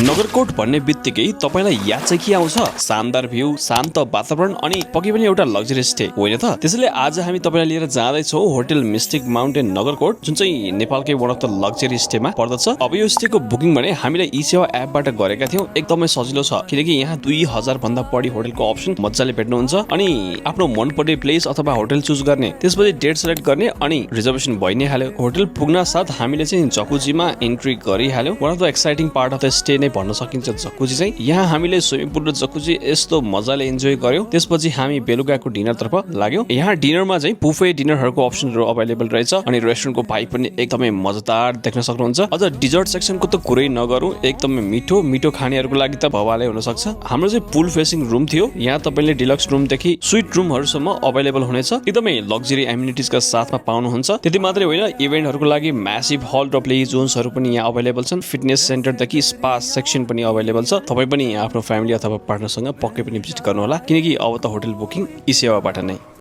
नगरकोट भन्ने बित्तिकै तपाईलाई याद चाहिँ के आउँछ? शानदार भ्यू, शान्त वातावरण अनि पक्कै पनि एउटा लग्जरी स्टे होइन त? त्यसैले आज हामी तपाईलाई लिएर जाँदै छौं होटल मिस्टिक माउन्टेन नगरकोट, जुन चाहिँ नेपालकै वान अफ द लग्जरी स्टेमा पर्दछ। अब यो स्टेको बुकिङ भने हामीले ई-सेवा एपबाट गरेका थियौं। एकदमै सजिलो छ किनकि यहाँ 2000 भन्दा बढी होटलको अप्सन मज्जाले भेट्नुहुन्छ अनि आफ्नो मनपर्ने प्लेस अथवा होटल चुज गर्ने, त्यसपछि डेट सिलेक्ट गर्ने अनि रिजर्भेसन भइ नै हाल्यो। होटल पुग्न साथ हामीले चाहिँ जकुजीमा इन्ट्री गरिहाल्यौं। One of the exciting part of the stay नै भन्न सकिन्छ जकुजी चाहिँ। यहाँ हामीले स्विमिङ पुल र जकुजी यस्तो मजाले इन्जोय गर्यौं। त्यसपछि हामी बेलुकाको डिनर तर्फ लाग्यौं। यहाँ डिनरमा चाहिँ बुफे डिनरहरुको अप्सनहरु अवेलेबल रहेछ अनि रेस्टुरेन्टको भाइ पनि एकदमै मजेदार देख्न सक्नुहुन्छ। अझ डिजर्ट सेक्सनको त कुरै नगरौं, एकदमै मिठो मिठो खानेहरुको लागि त भवाले हुन सक्छ। हाम्रो चाहिँ पुल फेसिङ रुम थियो। यहाँ तपाईले डिलक्स रुम देखि स्वीट रुमहरुसम्म अवेलेबल हुनेछ। एकदमै लग्जरी एमिनिटिजका साथमा पाउनुहुन्छ। त्यति मात्रै होइन, इभेन्टहरुको लागि म्यासिभ हल र प्ले जोन्सहरु पनि यहाँ अवेलेबल छन्। फिटनेस सेन्टर देखि स्पा सेक्सन पनि अवेलेबल छ। तपाई पनि आफ्नो फ्यामिली अथवा पार्टनरसँग पक्कै पनि भिजिट गर्नु होला किनकि अब त होटल बुकिङ ई-सेवाबाट नै